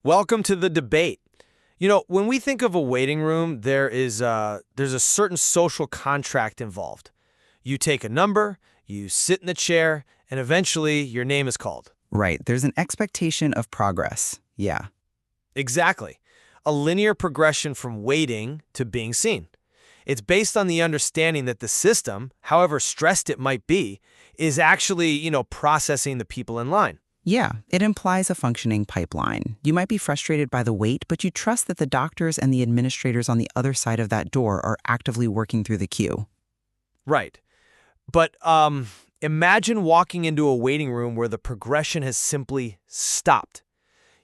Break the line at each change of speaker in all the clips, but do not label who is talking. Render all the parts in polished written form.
Welcome to the debate. When we think of a waiting room, there's a certain social contract involved. You take a number, you sit in the chair, and eventually your name is called.
Right, there's an expectation of progress. Yeah.
Exactly. A linear progression from waiting to being seen. It's based on the understanding that the system, however stressed it might be, is actually, processing the people in line.
Yeah, it implies a functioning pipeline. You might be frustrated by the wait, but you trust that the doctors and the administrators on the other side of that door are actively working through the queue.
Right. But imagine walking into a waiting room where the progression has simply stopped.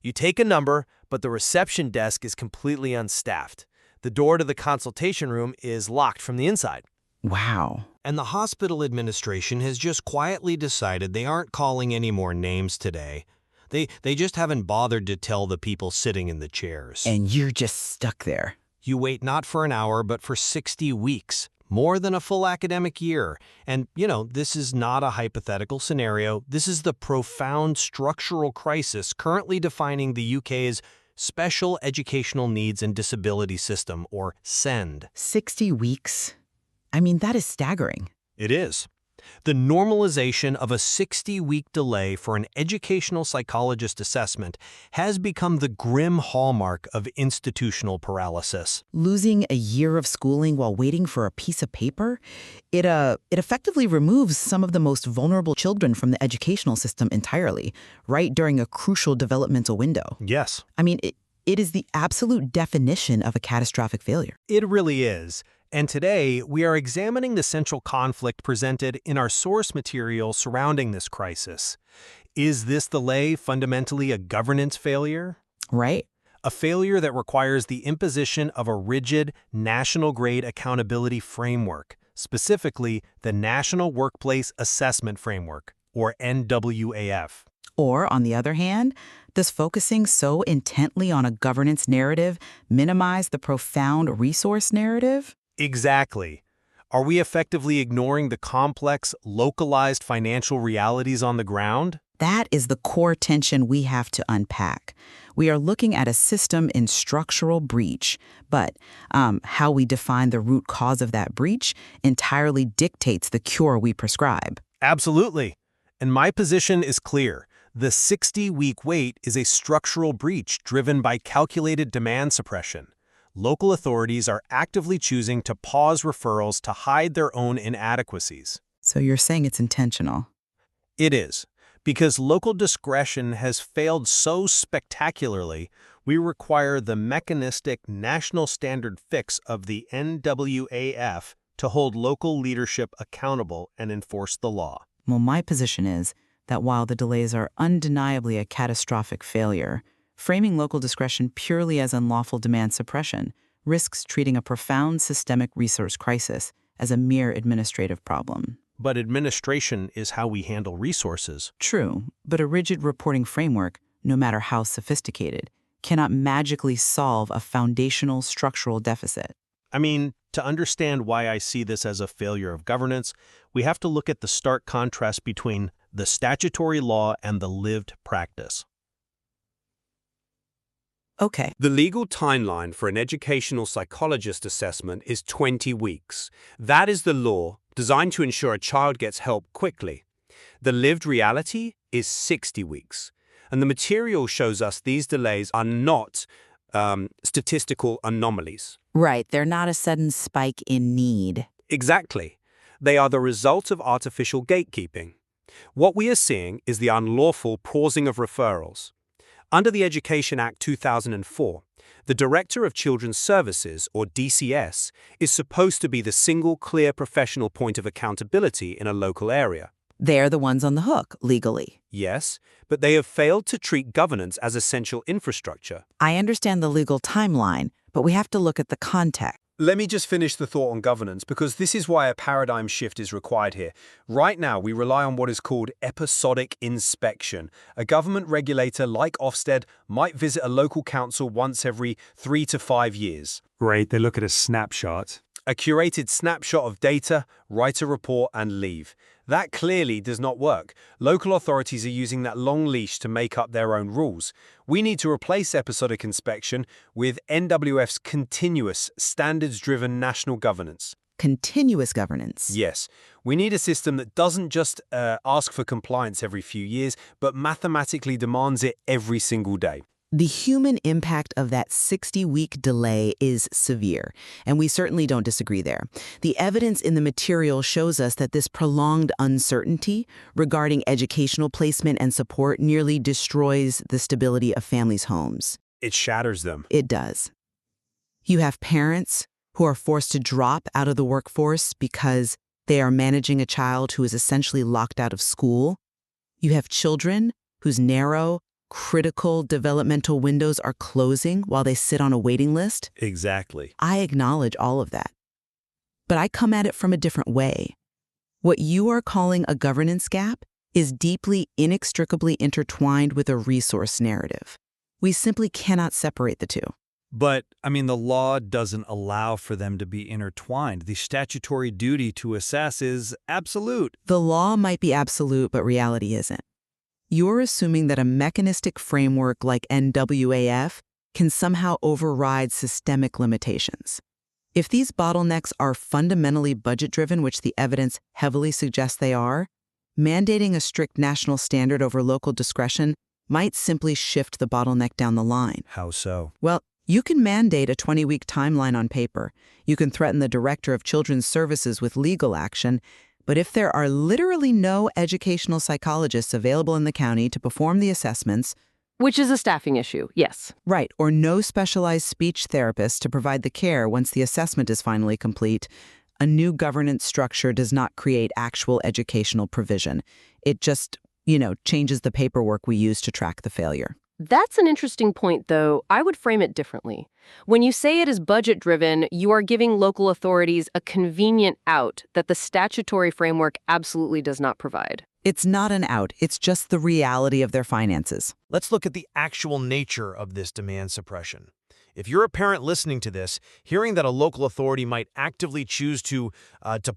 You take a number, but the reception desk is completely unstaffed. The door to the consultation room is locked from the inside.
Wow.
And the hospital administration has just quietly decided they aren't calling any more names today. They just haven't bothered to tell the people sitting in the chairs.
And you're just stuck there.
You wait not for an hour, but for 60 weeks, more than a full academic year. And, this is not a hypothetical scenario. This is the profound structural crisis currently defining the UK's Special Educational Needs and Disability System, or SEND.
60 weeks? I mean, that is staggering.
It is. The normalization of a 60-week delay for an educational psychologist assessment has become the grim hallmark of institutional paralysis.
Losing a year of schooling while waiting for a piece of paper, it effectively removes some of the most vulnerable children from the educational system entirely, right during a crucial developmental window.
Yes.
I mean, it is the absolute definition of a catastrophic failure.
It really is. And today, we are examining the central conflict presented in our source material surrounding this crisis. Is this delay fundamentally a governance failure?
Right.
A failure that requires the imposition of a rigid, national-grade accountability framework, specifically the National Workplace Assessment Framework, or NWAF.
Or, on the other hand, does focusing so intently on a governance narrative minimize the profound resource narrative?
Exactly. Are we effectively ignoring the complex, localized financial realities on the ground?
That is the core tension we have to unpack. We are looking at a system in structural breach, but how we define the root cause of that breach entirely dictates the cure we prescribe.
Absolutely. And my position is clear. The 60-week wait is a structural breach driven by calculated demand suppression. Local authorities are actively choosing to pause referrals to hide their own inadequacies.
So you're saying it's intentional?
It is. Because local discretion has failed so spectacularly, we require the mechanistic national standard fix of the NWAF to hold local leadership accountable and enforce the law.
Well, my position is that while the delays are undeniably a catastrophic failure, framing local discretion purely as unlawful demand suppression risks treating a profound systemic resource crisis as a mere administrative problem.
But administration is how we handle resources.
True, but a rigid reporting framework, no matter how sophisticated, cannot magically solve a foundational structural deficit.
I mean, to understand why I see this as a failure of governance, we have to look at the stark contrast between the statutory law and the lived practice.
Okay.
The legal timeline for an educational psychologist assessment is 20 weeks. That is the law, designed to ensure a child gets help quickly. The lived reality is 60 weeks. And the material shows us these delays are not statistical anomalies.
Right, they're not a sudden spike in need.
Exactly. They are the result of artificial gatekeeping. What we are seeing is the unlawful pausing of referrals. Under the Education Act 2004, the Director of Children's Services, or DCS, is supposed to be the single clear professional point of accountability in a local area.
They're the ones on the hook, legally.
Yes, but they have failed to treat governance as essential infrastructure.
I understand the legal timeline, but we have to look at the context.
Let me just finish the thought on governance, because this is why a paradigm shift is required here. Right now, we rely on what is called episodic inspection. A government regulator like Ofsted might visit a local council once every 3 to 5 years.
Great, they look at a snapshot.
A curated snapshot of data, write a report, and leave. That clearly does not work. Local authorities are using that long leash to make up their own rules. We need to replace episodic inspection with NWF's continuous, standards-driven national governance.
Continuous governance.
Yes, we need a system that doesn't just ask for compliance every few years, but mathematically demands it every single day.
The human impact of that 60-week delay is severe, and we certainly don't disagree there. The evidence in the material shows us that this prolonged uncertainty regarding educational placement and support nearly destroys the stability of families' homes.
It shatters them.
It does. You have parents who are forced to drop out of the workforce because they are managing a child who is essentially locked out of school. You have children whose narrow, critical developmental windows are closing while they sit on a waiting list.
Exactly.
I acknowledge all of that. But I come at it from a different way. What you are calling a governance gap is deeply, inextricably intertwined with a resource narrative. We simply cannot separate the two.
But, the law doesn't allow for them to be intertwined. The statutory duty to assess is absolute.
The law might be absolute, but reality isn't. You're assuming that a mechanistic framework like NWAF can somehow override systemic limitations. If these bottlenecks are fundamentally budget-driven, which the evidence heavily suggests they are, mandating a strict national standard over local discretion might simply shift the bottleneck down the line.
How so?
Well, you can mandate a 20-week timeline on paper. You can threaten the director of children's services with legal action. But if there are literally no educational psychologists available in the county to perform the assessments,
which is a staffing issue, yes.
Right, or no specialized speech therapists to provide the care once the assessment is finally complete, a new governance structure does not create actual educational provision. It just, changes the paperwork we use to track the failure.
That's an interesting point, though. I would frame it differently. When you say it is budget-driven, you are giving local authorities a convenient out that the statutory framework absolutely does not provide.
It's not an out. It's just the reality of their finances.
Let's look at the actual nature of this demand suppression. If you're a parent listening to this, hearing that a local authority might actively choose to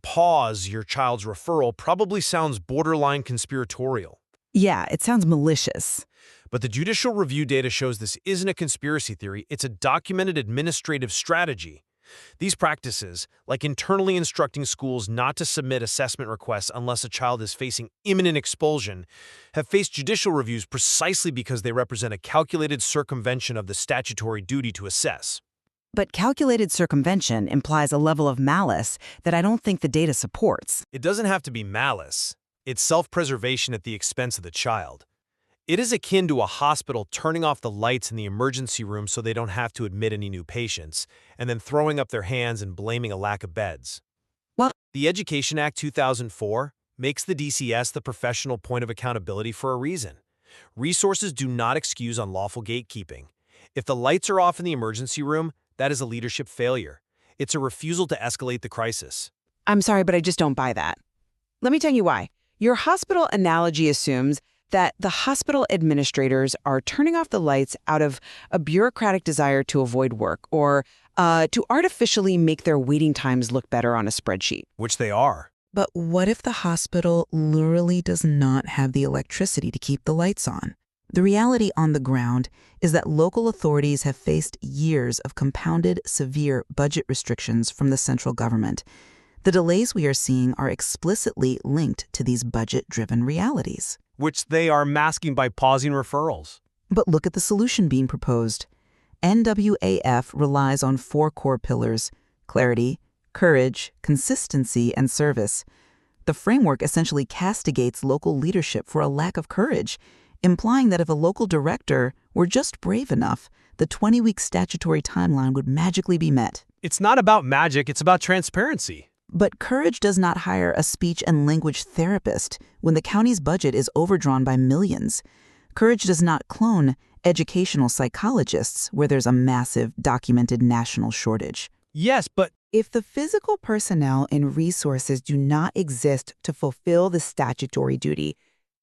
pause your child's referral probably sounds borderline conspiratorial.
Yeah, it sounds malicious.
But the judicial review data shows this isn't a conspiracy theory, it's a documented administrative strategy. These practices, like internally instructing schools not to submit assessment requests unless a child is facing imminent expulsion, have faced judicial reviews precisely because they represent a calculated circumvention of the statutory duty to assess.
But calculated circumvention implies a level of malice that I don't think the data supports.
It doesn't have to be malice. It's self-preservation at the expense of the child. It is akin to a hospital turning off the lights in the emergency room so they don't have to admit any new patients, and then throwing up their hands and blaming a lack of beds.
Well,
the Education Act 2004 makes the DCS the professional point of accountability for a reason. Resources do not excuse unlawful gatekeeping. If the lights are off in the emergency room, that is a leadership failure. It's a refusal to escalate the crisis.
I'm sorry, but I just don't buy that. Let me tell you why. Your hospital analogy assumes that the hospital administrators are turning off the lights out of a bureaucratic desire to avoid work or to artificially make their waiting times look better on a spreadsheet.
Which they are.
But what if the hospital literally does not have the electricity to keep the lights on? The reality on the ground is that local authorities have faced years of compounded, severe budget restrictions from the central government. The delays we are seeing are explicitly linked to these budget-driven realities.
Which they are masking by pausing referrals.
But look at the solution being proposed. NWAF relies on 4 core pillars: clarity, courage, consistency, and service. The framework essentially castigates local leadership for a lack of courage, implying that if a local director were just brave enough, the 20-week statutory timeline would magically be met.
It's not about magic, it's about transparency.
But courage does not hire a speech and language therapist when the county's budget is overdrawn by millions. Courage does not clone educational psychologists where there's a massive documented national shortage.
Yes, but
if the physical personnel and resources do not exist to fulfill the statutory duty,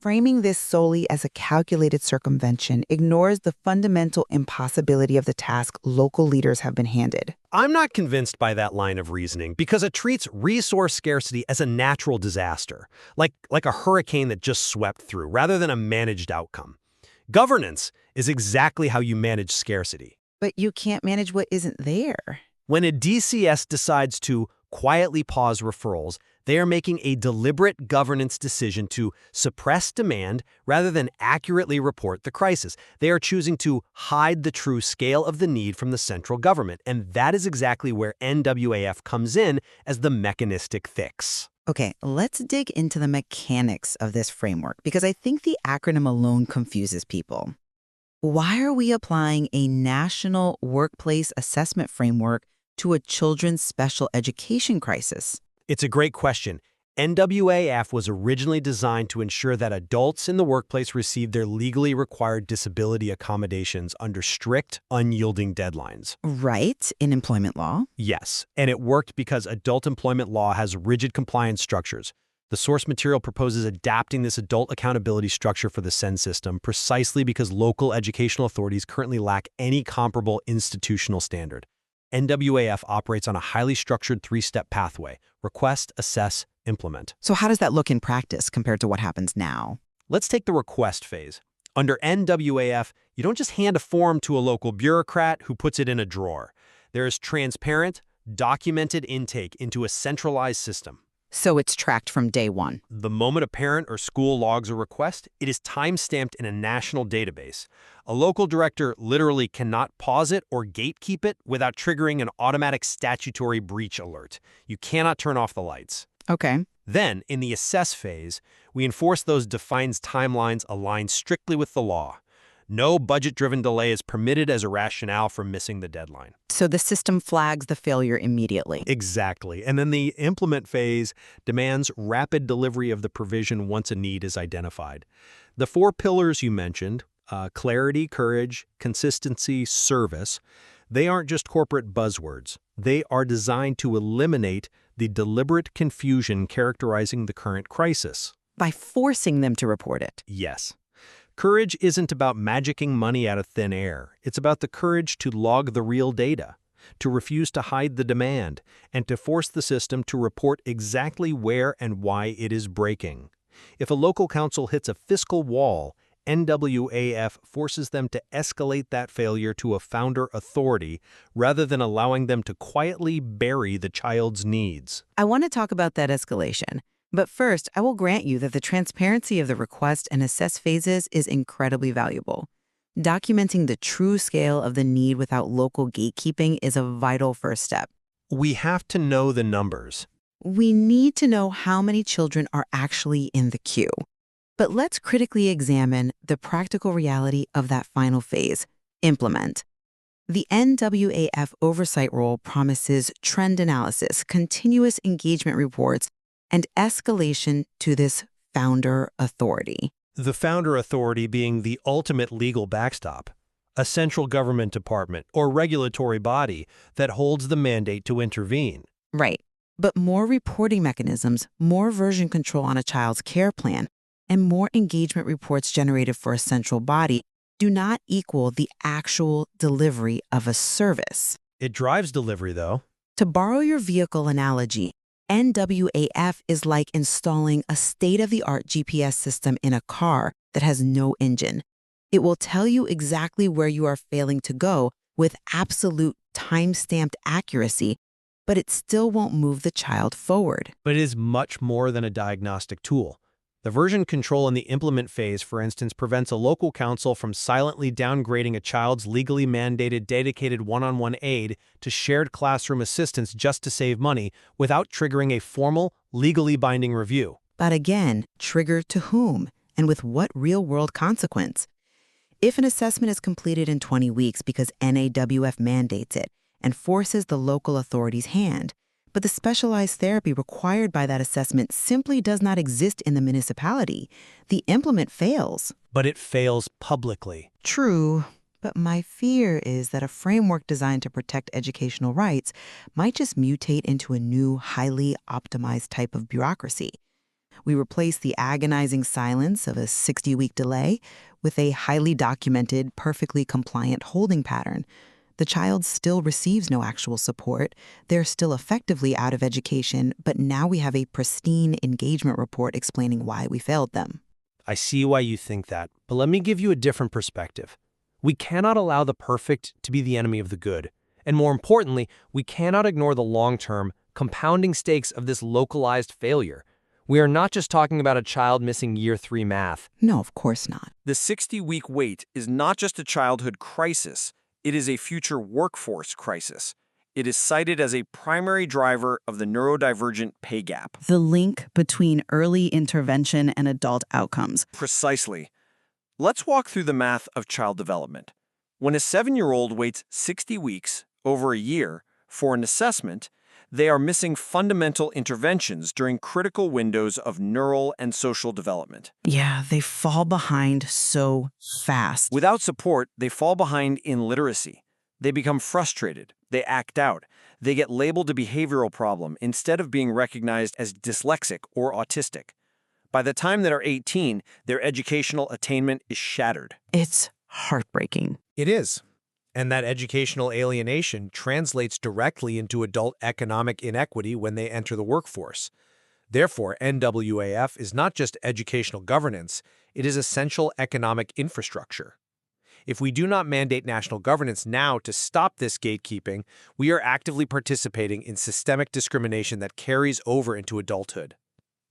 framing this solely as a calculated circumvention ignores the fundamental impossibility of the task local leaders have been handed.
I'm not convinced by that line of reasoning because it treats resource scarcity as a natural disaster, like a hurricane that just swept through, rather than a managed outcome. Governance is exactly how you manage scarcity.
But you can't manage what isn't there.
When a DCS decides to quietly pause referrals, they are making a deliberate governance decision to suppress demand rather than accurately report the crisis. They are choosing to hide the true scale of the need from the central government, and that is exactly where NWAF comes in as the mechanistic fix.
Okay, let's dig into the mechanics of this framework because I think the acronym alone confuses people. Why are we applying a national workplace assessment framework to a children's special education crisis?
It's a great question. NWAF was originally designed to ensure that adults in the workplace receive their legally required disability accommodations under strict, unyielding deadlines.
Right, in employment law.
Yes, and it worked because adult employment law has rigid compliance structures. The source material proposes adapting this adult accountability structure for the SEND system precisely because local educational authorities currently lack any comparable institutional standard. NWAF operates on a highly structured three-step pathway: request, assess, implement.
So how does that look in practice compared to what happens now?
Let's take the request phase. Under NWAF, you don't just hand a form to a local bureaucrat who puts it in a drawer. There is transparent, documented intake into a centralized system.
So it's tracked from day one.
The moment a parent or school logs a request, it is time-stamped in a national database. A local director literally cannot pause it or gatekeep it without triggering an automatic statutory breach alert. You cannot turn off the lights.
Okay.
Then, in the assess phase, we enforce those defined timelines aligned strictly with the law. No budget-driven delay is permitted as a rationale for missing the deadline.
So the system flags the failure immediately.
Exactly. And then the implement phase demands rapid delivery of the provision once a need is identified. The four pillars you mentioned, clarity, courage, consistency, service, they aren't just corporate buzzwords. They are designed to eliminate the deliberate confusion characterizing the current crisis.
By forcing them to report it.
Yes. Courage isn't about magicking money out of thin air. It's about the courage to log the real data, to refuse to hide the demand, and to force the system to report exactly where and why it is breaking. If a local council hits a fiscal wall, NWAF forces them to escalate that failure to a founder authority rather than allowing them to quietly bury the child's needs.
I want to talk about that escalation. But first, I will grant you that the transparency of the request and assess phases is incredibly valuable. Documenting the true scale of the need without local gatekeeping is a vital first step.
We have to know the numbers.
We need to know how many children are actually in the queue. But let's critically examine the practical reality of that final phase, implement. The NWAF oversight role promises trend analysis, continuous engagement reports, and escalation to this founder authority.
The founder authority being the ultimate legal backstop, a central government department or regulatory body that holds the mandate to intervene.
Right. But more reporting mechanisms, more version control on a child's care plan, and more engagement reports generated for a central body do not equal the actual delivery of a service.
It drives delivery, though.
To borrow your vehicle analogy, NWAF is like installing a state-of-the-art GPS system in a car that has no engine. It will tell you exactly where you are failing to go with absolute time-stamped accuracy, but it still won't move the child forward.
But it is much more than a diagnostic tool. The version control in the implement phase, for instance, prevents a local council from silently downgrading a child's legally mandated dedicated one-on-one aid to shared classroom assistance just to save money without triggering a formal, legally binding review.
But again, trigger to whom and with what real-world consequence? If an assessment is completed in 20 weeks because NAWF mandates it and forces the local authority's hand, but the specialized therapy required by that assessment simply does not exist in the municipality, the implement fails.
But it fails publicly.
True, but my fear is that a framework designed to protect educational rights might just mutate into a new, highly optimized type of bureaucracy. We replace the agonizing silence of a 60-week delay with a highly documented, perfectly compliant holding pattern. The child still receives no actual support. They're still effectively out of education, but now we have a pristine engagement report explaining why we failed them.
I see why you think that, but let me give you a different perspective. We cannot allow the perfect to be the enemy of the good. And more importantly, we cannot ignore the long-term, compounding stakes of this localized failure. We are not just talking about a child missing year 3 math.
No, of course not.
The 60-week wait is not just a childhood crisis, it is a future workforce crisis. It is cited as a primary driver of the neurodivergent pay gap.
The link between early intervention and adult outcomes.
Precisely. Let's walk through the math of child development. When a 7-year-old waits 60 weeks, over a year, for an assessment, they are missing fundamental interventions during critical windows of neural and social development.
Yeah, they fall behind so fast.
Without support, they fall behind in literacy. They become frustrated. They act out. They get labeled a behavioral problem instead of being recognized as dyslexic or autistic. By the time they are 18, their educational attainment is shattered.
It's heartbreaking.
It is. And that educational alienation translates directly into adult economic inequity when they enter the workforce. Therefore, NWAF is not just educational governance, it is essential economic infrastructure. If we do not mandate national governance now to stop this gatekeeping, we are actively participating in systemic discrimination that carries over into adulthood.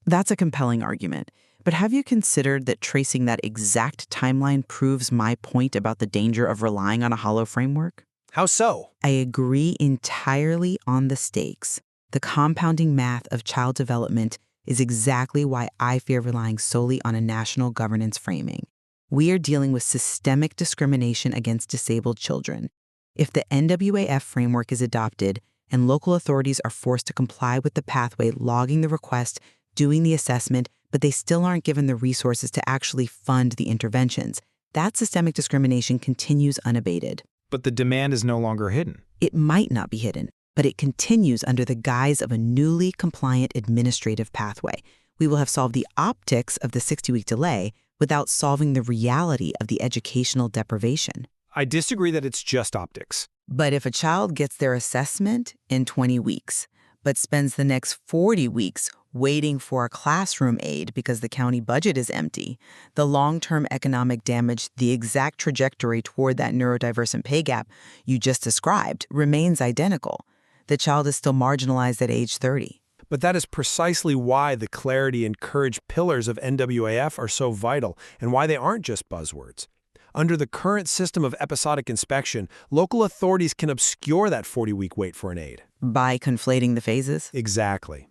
That's a compelling argument. But have you considered that tracing that exact timeline proves my point about the danger of relying on a hollow framework?
How so?
I agree entirely on the stakes. The compounding math of child development is exactly why I fear relying solely on a national governance framing. We are dealing with systemic discrimination against disabled children. If the NWAF framework is adopted and local authorities are forced to comply with the pathway, logging the request, doing the assessment, but they still aren't given the resources to actually fund the interventions, that systemic discrimination continues unabated.
But the demand is no longer hidden.
It might not be hidden, but it continues under the guise of a newly compliant administrative pathway. We will have solved the optics of the 60-week delay without solving the reality of the educational deprivation.
I disagree that it's just optics.
But if a child gets their assessment in 20 weeks, but spends the next 40 weeks waiting for a classroom aide because the county budget is empty, the long-term economic damage, the exact trajectory toward that neurodivergent pay gap you just described remains identical. The child is still marginalized at age 30.
But that is precisely why the clarity and courage pillars of NWAF are so vital and why they aren't just buzzwords. Under the current system of episodic inspection, local authorities can obscure that 40-week wait for an aide.
By conflating the phases?
Exactly.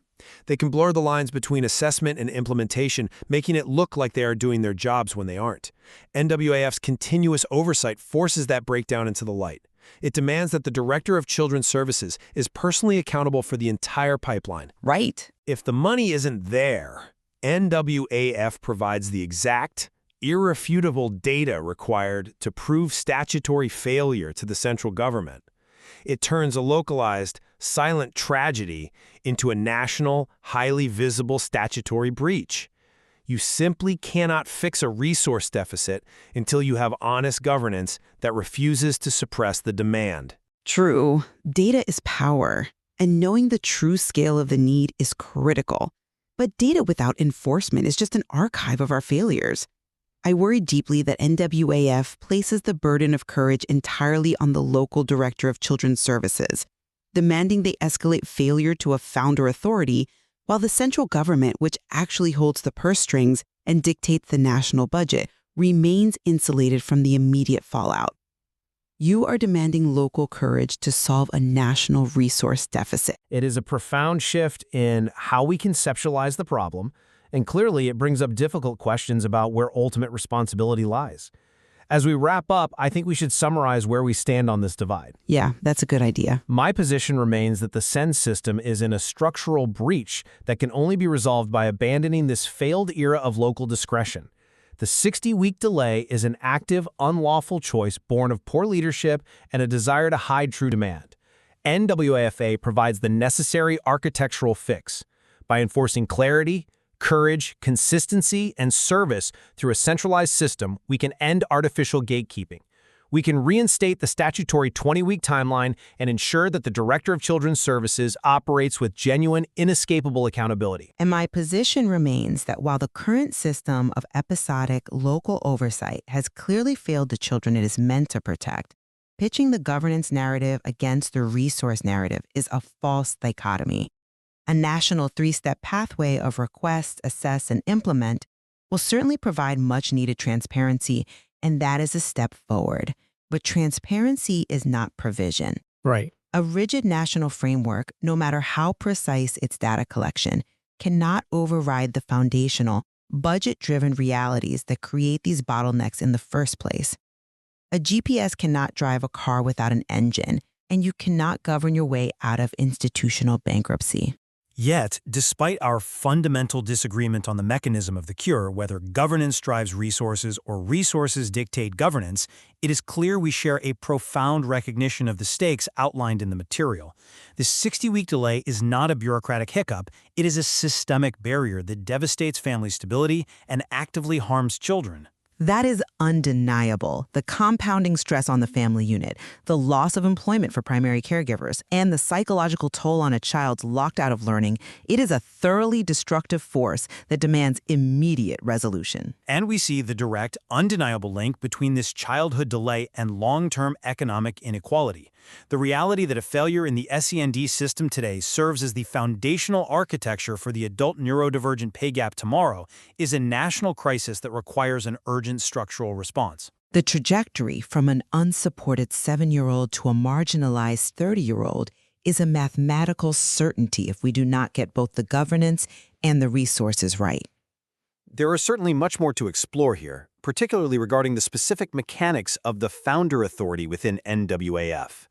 They can blur the lines between assessment and implementation, making it look like they are doing their jobs when they aren't. NWAF's continuous oversight forces that breakdown into the light. It demands that the Director of Children's Services is personally accountable for the entire pipeline.
Right.
If the money isn't there, NWAF provides the exact, irrefutable data required to prove statutory failure to the central government. It turns a localized, silent tragedy into a national, highly visible statutory breach. You simply cannot fix a resource deficit until you have honest governance that refuses to suppress the demand.
True. Data is power, and knowing the true scale of the need is critical. But data without enforcement is just an archive of our failures. I worry deeply that NWAF places the burden of courage entirely on the local Director of Children's Services, demanding they escalate failure to a founder authority, while the central government, which actually holds the purse strings and dictates the national budget, remains insulated from the immediate fallout. You are demanding local courage to solve a national resource deficit.
It is a profound shift in how we conceptualize the problem, and clearly it brings up difficult questions about where ultimate responsibility lies. As we wrap up, I think we should summarize where we stand on this divide.
Yeah, that's a good idea.
My position remains that the SENS system is in a structural breach that can only be resolved by abandoning this failed era of local discretion. The 60-week delay is an active, unlawful choice born of poor leadership and a desire to hide true demand. NWAFA provides the necessary architectural fix by enforcing clarity, courage, consistency, and service through a centralized system, we can end artificial gatekeeping. We can reinstate the statutory 20-week timeline and ensure that the Director of Children's Services operates with genuine, inescapable accountability.
And my position remains that while the current system of episodic local oversight has clearly failed the children it is meant to protect, pitching the governance narrative against the resource narrative is a false dichotomy. A national three-step pathway of request, assess, and implement will certainly provide much-needed transparency, and that is a step forward. But transparency is not provision.
Right.
A rigid national framework, no matter how precise its data collection, cannot override the foundational, budget-driven realities that create these bottlenecks in the first place. A GPS cannot drive a car without an engine, and you cannot govern your way out of institutional bankruptcy.
Yet, despite our fundamental disagreement on the mechanism of the cure, whether governance drives resources or resources dictate governance, it is clear we share a profound recognition of the stakes outlined in the material. This 60-week delay is not a bureaucratic hiccup, it is a systemic barrier that devastates family stability and actively harms children.
That is undeniable. The compounding stress on the family unit, the loss of employment for primary caregivers, and the psychological toll on a child locked out of learning, it is a thoroughly destructive force that demands immediate resolution.
And we see the direct, undeniable link between this childhood delay and long-term economic inequality. The reality that a failure in the SEND system today serves as the foundational architecture for the adult neurodivergent pay gap tomorrow is a national crisis that requires an urgent structural response.
The trajectory from an unsupported 7-year-old to a marginalized 30-year-old is a mathematical certainty if we do not get both the governance and the resources right.
There is certainly much more to explore here, particularly regarding the specific mechanics of the founder authority within NWAF.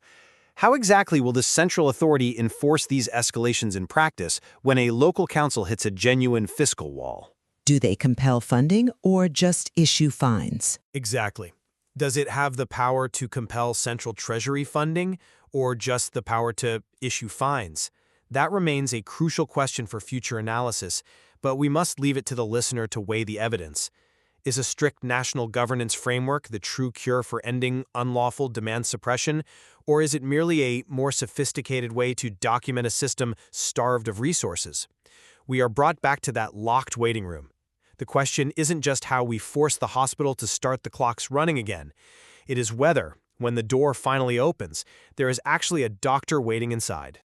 How exactly will this central authority enforce these escalations in practice when a local council hits a genuine fiscal wall?
Do they compel funding or just issue fines?
Exactly. Does it have the power to compel central treasury funding or just the power to issue fines? That remains a crucial question for future analysis, but we must leave it to the listener to weigh the evidence. Is a strict national governance framework the true cure for ending unlawful demand suppression, or is it merely a more sophisticated way to document a system starved of resources? We are brought back to that locked waiting room. The question isn't just how we force the hospital to start the clocks running again. It is whether, when the door finally opens, there is actually a doctor waiting inside.